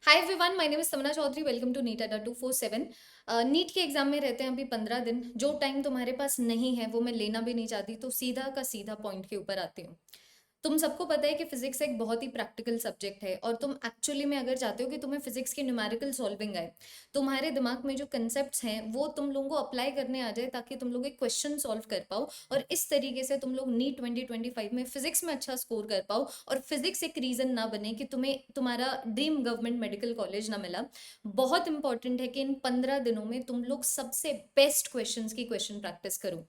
Hi everyone, my name is Samna Chaudhary. Welcome to NEET Adda 247। NEET के exam में रहते हैं अभी 15 दिन। जो टाइम तुम्हारे पास नहीं है वो मैं लेना भी नहीं चाहती, तो सीधा का सीधा पॉइंट के ऊपर आती हूँ। तुम सबको पता है कि फिजिक्स एक बहुत ही प्रैक्टिकल सब्जेक्ट है, और तुम एक्चुअली में अगर चाहते हो कि तुम्हें फिजिक्स की न्यूमेरिकल सॉल्विंग आए, तुम्हारे दिमाग में जो कंसेप्ट्स हैं वो तुम लोगों को अप्लाई करने आ जाए, ताकि तुम लोग एक क्वेश्चन सॉल्व कर पाओ और इस तरीके से तुम लोग नीट 2025 में फिजिक्स में अच्छा स्कोर कर पाओ, और फिजिक्स एक रीजन ना बने कि तुम्हें तुम्हारा ड्रीम गवर्नमेंट मेडिकल कॉलेज ना मिला। बहुत इंपॉर्टेंट है कि इन 15 दिनों में तुम लोग सबसे बेस्ट क्वेश्चंस की क्वेश्चन प्रैक्टिस करो।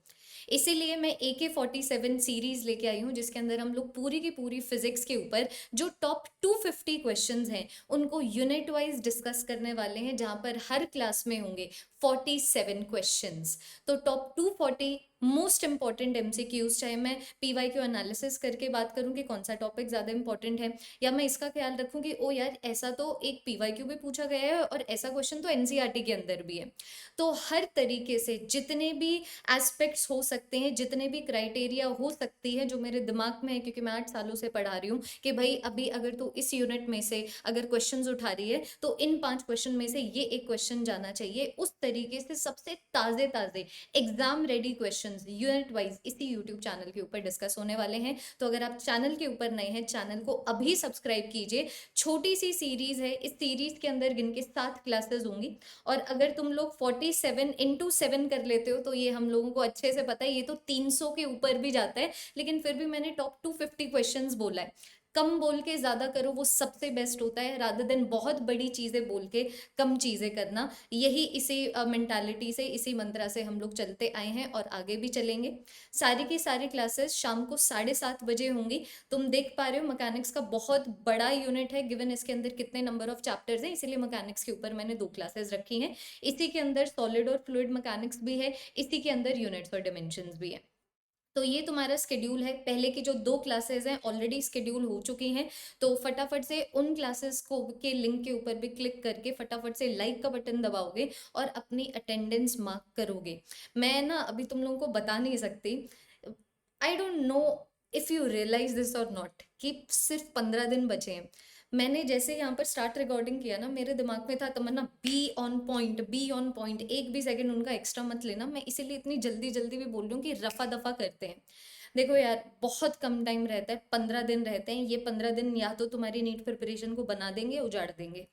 इसीलिए मैं AK-47 सीरीज लेके आई हूँ, जिसके अंदर हम लोग पूरी की पूरी फिजिक्स के ऊपर जो टॉप 250 क्वेश्चंस हैं उनको यूनिट वाइज डिस्कस करने वाले हैं, जहां पर हर क्लास में होंगे 47 क्वेश्चंस। तो टॉप 240 मोस्ट इंपॉर्टेंट एमसीक्यूज, चाहे मैं PYQ एनालिसिस करके बात करूं कि कौन सा टॉपिक ज्यादा इंपॉर्टेंट है, या मैं इसका ख्याल रखूं कि ओ यार ऐसा तो एक PYQ भी पूछा गया है और ऐसा क्वेश्चन तो NCERT के अंदर भी है। तो हर तरीके से जितने भी एस्पेक्ट्स हो सकते हैं, जितने भी क्राइटेरिया हो सकती है जो मेरे दिमाग में है, क्योंकि मैं 8 सालों से पढ़ा रही हूँ कि भाई अभी अगर तू इस यूनिट में से अगर क्वेश्चंस उठा रही है तो इन 5 क्वेश्चन में से ये एक क्वेश्चन जाना चाहिए। उस तरीके से सबसे ताजे ताजे exam ready questions unit wise इसी यूट्यूब चैनल के ऊपर डिस्कस होने वाले हैं। तो अगर आप चैनल के ऊपर नए हैं, चैनल को अभी सब्सक्राइब कीजिए। छोटी सी सीरीज है, इस सीरीज के अंदर गिन के 7 क्लासेस होंगी, और अगर तुम लोग 47 into 7 कर लेते हो तो ये हम लोगों को अच्छे से पता है, ये तो 300 के ऊपर भी जाता है। लेकिन फिर भी मैंने टॉप 250 क्वेश्चंस बोला है। कम बोल के ज्यादा करो, वो सबसे बेस्ट होता है, रादर देन बहुत बड़ी चीजें बोल के कम चीजें करना। यही इसी मेंटालिटी से, इसी मंत्रा से हम लोग चलते आए हैं और आगे भी चलेंगे। सारी की सारी क्लासेस शाम को 7:30 बजे होंगी। तुम देख पा रहे हो मैकेनिक्स का बहुत बड़ा यूनिट है, गिवन इसके अंदर कितने नंबर ऑफ चैप्टर्स हैं, इसीलिए मैकेनिक्स के ऊपर मैंने 2 क्लासेस रखी हैं। इसी के अंदर सॉलिड और फ्लूइड मैकेनिक्स भी है, इसी के अंदर यूनिट्स और डिमेंशंस भी है। तो ये तुम्हारा स्केड्यूल है। पहले की जो 2 क्लासेस हैं ऑलरेडी स्केड्यूल हो चुकी हैं, तो फटाफट से उन क्लासेस को के लिंक के ऊपर भी क्लिक करके फटाफट से लाइक का बटन दबाओगे और अपनी अटेंडेंस मार्क करोगे। मैं ना अभी तुम लोगों को बता नहीं सकती, I don't know if you realize this और नॉट, कि सिर्फ 15 दिन बचे हैं। मैंने जैसे यहाँ पर स्टार्ट रिकॉर्डिंग किया ना, मेरे दिमाग में था तमन्ना be on point, be on point, एक भी सेकंड उनका एक्स्ट्रा मत लेना। मैं इसीलिए इतनी जल्दी जल्दी भी बोल रही हूँ कि रफा दफा करते हैं। देखो यार, बहुत कम टाइम रहता है, 15 दिन रहते हैं। ये 15 दिन या तो तुम्हारी नीट प्रिपरेशन को बना देंगे, उजाड़ देंगे।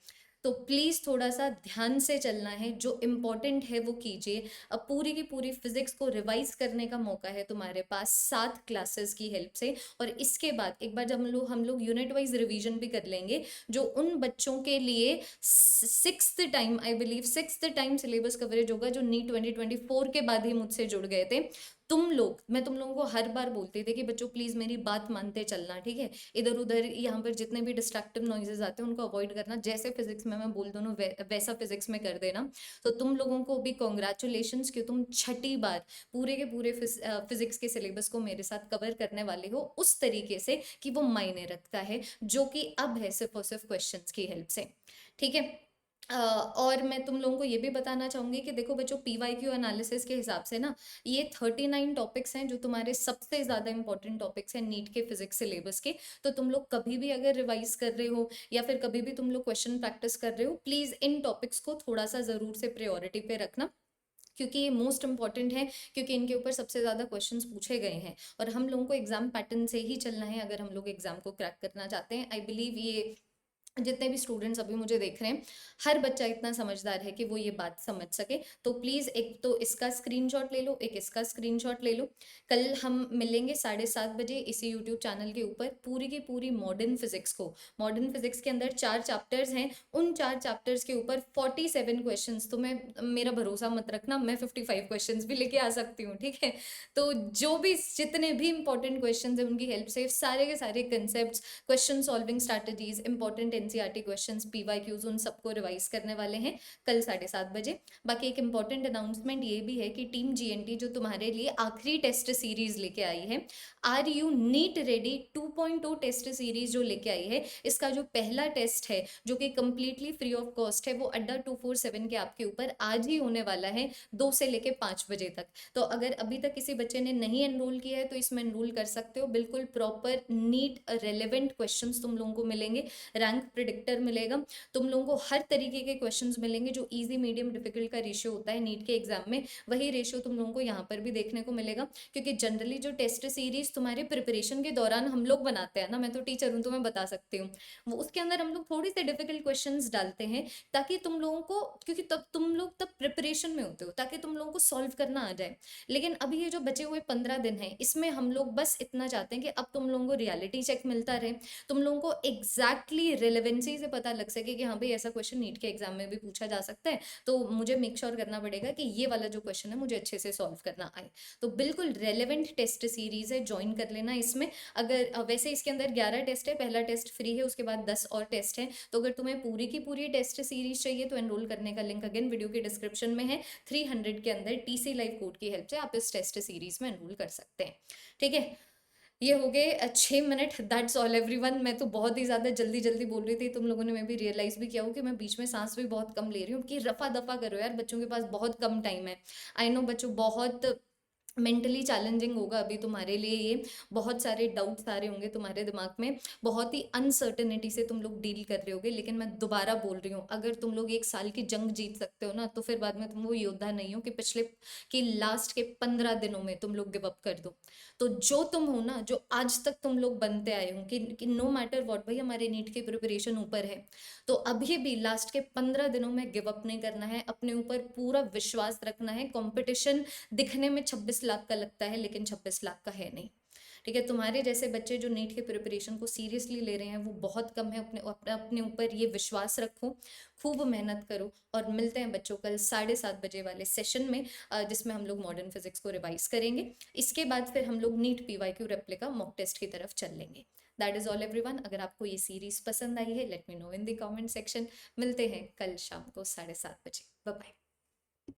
तो प्लीज थोड़ा सा ध्यान से चलना है, जो इम्पोर्टेंट है वो कीजिए। अब पूरी की पूरी फिजिक्स को रिवाइज करने का मौका है तुम्हारे पास 7 क्लासेस की हेल्प से। और इसके बाद एक बार जब हम लोग यूनिट वाइज रिवीजन भी कर लेंगे, जो उन बच्चों के लिए 6th time, I believe 6th time syllabus coverage होगा, जो नीट 2024 के बाद ही मुझसे जुड़ गए थे। मैं तुम लोगों को हर बार बोलती थी कि बच्चों प्लीज मेरी बात मानते चलना, ठीक है। इधर उधर यहाँ पर जितने भी डिस्ट्रक्टिव नॉइजेस आते हैं उनको अवॉइड करना। जैसे फिजिक्स में मैं बोल दूँ वैसा फिजिक्स में कर देना। तो तुम लोगों को भी कॉन्ग्रेचुलेशंस कि तुम छठी बार पूरे के पूरे फिजिक्स के सिलेबस को मेरे साथ कवर करने वाले हो, उस तरीके से कि वो मायने रखता है, जो कि अब है सिर्फ और सिर्फ क्वेश्चंस की हेल्प से। ठीक है। और मैं तुम लोगों को ये भी बताना चाहूंगी कि देखो बच्चों, PYQ एनालिसिस के हिसाब से ना, ये 39 टॉपिक्स हैं जो तुम्हारे सबसे ज्यादा इंपॉर्टेंट टॉपिक्स हैं नीट के फिजिक्स सिलेबस के। तो तुम लोग कभी भी अगर रिवाइज कर रहे हो या फिर कभी भी तुम लोग क्वेश्चन प्रैक्टिस कर रहे हो, प्लीज इन टॉपिक्स को थोड़ा सा जरूर से प्रायोरिटी पे रखना, क्योंकि ये मोस्ट इंपॉर्टेंट है, क्योंकि इनके ऊपर सबसे ज्यादा क्वेश्चंस पूछे गए हैं। और हम लोगों को एग्जाम पैटर्न से ही चलना है अगर हम लोग एग्जाम को क्रैक करना चाहते हैं। आई बिलीव ये जितने भी स्टूडेंट्स अभी मुझे देख रहे हैं, हर बच्चा इतना समझदार है कि वो ये बात समझ सके। तो प्लीज एक तो इसका स्क्रीनशॉट ले लो, एक इसका स्क्रीनशॉट ले लो। कल हम मिलेंगे 7:30 बजे इसी यूट्यूब चैनल के ऊपर। पूरी की पूरी मॉडर्न फिजिक्स के अंदर 4 चैप्टर्स हैं, उन 4 चैप्टर्स के ऊपर 47 क्वेश्चंस। तो मैं, मेरा भरोसा मत रखना, मैं 55 क्वेश्चंस भी लेके आ सकती हूँ, ठीक है। तो जो भी जितने भी इंपॉर्टेंट क्वेश्चंस हैं उनकी हेल्प से सारे के सारे concept, question solving strategies, important NCERT questions, PYQs, उन सबको रिवाइज करने वाले हैं कल 7:30 बजे। बाकी एक इंपॉर्टेंट अनाउंसमेंट ये भी है कि टीम GNT जो तुम्हारे लिए आखिरी टेस्ट सीरीज लेके आई है, are you NEET ready 2.0 test series जो लेके आई है, इसका जो पहला टेस्ट है जो कि कंप्लीटली फ्री ऑफ कॉस्ट है, वो अड्डा 247 के आपके ऊपर आज ही होने वाला है 2 से लेके 5 बजे तक। तो अगर अभी तक किसी बच्चे ने नहीं एनरोल किया है तो इसमें एनरोल कर सकते हो। बिल्कुल प्रॉपर नीट रेलेवेंट क्वेश्चंस तुम लोगों को मिलेंगे, रैंक प्रिडिक्टर मिलेगा, तुम लोगों को हर तरीके के क्वेश्चंस मिलेंगे। जो इजी मीडियम डिफिकल्ट का रेशियो होता है नीट के एग्जाम में, वही रेशियो तुम लोगों को यहाँ पर भी देखने को मिलेगा। क्योंकि जनरली जो टेस्ट सीरीज तुम्हारे प्रिपरेशन के दौरान हम लोग बनाते हैं ना, मैं तो टीचर हूँ तो मैं बता सकती हूँ, वो उसके अंदर हम लोग थोड़ी सी डिफिकल्ट क्वेश्चंस डालते हैं ताकि तुम लोगों को, क्योंकि तब तुम लोग तब प्रिपरेशन में होते हो, ताकि तुम लोगों को सॉल्व करना आ जाए। लेकिन अभी ये जो बचे हुए 15 दिन हैं, इसमें हम लोग बस इतना चाहते हैं कि अब तुम लोगों को रियलिटी चेक मिलता रहे, तुम लोगों को एग्जैक्टली रिलेवेंसी से पता लग सके कि हाँ भाई ऐसा क्वेश्चन नीट के एग्जाम में भी पूछा जा सकता है, तो मुझे मेक श्योर करना पड़ेगा कि ये वाला जो क्वेश्चन है मुझे अच्छे से सॉल्व करना आए। तो बिल्कुल रेलेवेंट टेस्ट सीरीज है, ज्वाइन कर लेना इसमें। अगर वैसे इसके अंदर 11 टेस्ट है, पहला टेस्ट फ्री है, उसके बाद 10 और टेस्ट है। तो अगर तुम्हें पूरी की पूरी टेस्ट सीरीज चाहिए तो एनरोल करने का लिंक अगेन वीडियो के डिस्क्रिप्शन में है। 300 के अंदर टीसी लाइव कोड की हेल्प से आप इस टेस्ट सीरीज में एनरोल कर सकते हैं। ठीक है, ये हो गए 6 मिनट। That's all everyone. मैं तो बहुत ही ज़्यादा जल्दी जल्दी बोल रही थी, तुम लोगों ने मैं भी रियलाइज़ भी किया हो कि मैं बीच में सांस भी बहुत कम ले रही हूँ, कि रफा दफा करो यार, बच्चों के पास बहुत कम टाइम है। आई नो बच्चों, बहुत मेंटली चैलेंजिंग होगा अभी तुम्हारे लिए ये, बहुत सारे डाउट्स आ रहे होंगे तुम्हारे दिमाग में, बहुत ही अनसर्टेनिटी से तुम लोग डील कर रहे होगे। लेकिन मैं दोबारा बोल रही हूँ, अगर तुम लोग 1 साल की जंग जीत सकते हो ना, तो फिर बाद में तुम वो योद्धा नहीं हो कि लास्ट के 15 दिनों में तुम लोग गिव अप कर दो। तो जो तुम हो ना, जो आज तक तुम लोग बनते आए हो, कि नो मैटर व्हाट भाई हमारे नीट की प्रिपरेशन ऊपर है, तो अभी भी लास्ट के 15 दिनों में गिव अप नहीं करना है, अपने ऊपर पूरा विश्वास रखना है। कंपटीशन दिखने में 26 लाख का लगता है, लेकिन 26 लाख का है नहीं। ठीक है, तुम्हारे जैसे बच्चे जो नीट के प्रिपरेशन को सीरियसली ले रहे हैं वो बहुत कम है। अपने ऊपर ये विश्वास रखो, खूब मेहनत करो, और मिलते हैं बच्चों कल 7:30 बजे वाले सेशन में, जिसमें हम लोग मॉडर्न फिजिक्स को रिवाइज करेंगे। इसके बाद फिर हम लोग NEET PYQ replica mock test की तरफ चल लेंगे। That is all everyone. अगर आपको ये सीरीज पसंद आई है, let me know in the comment section. मिलते हैं कल शाम को 7:30 बजे। Bye bye.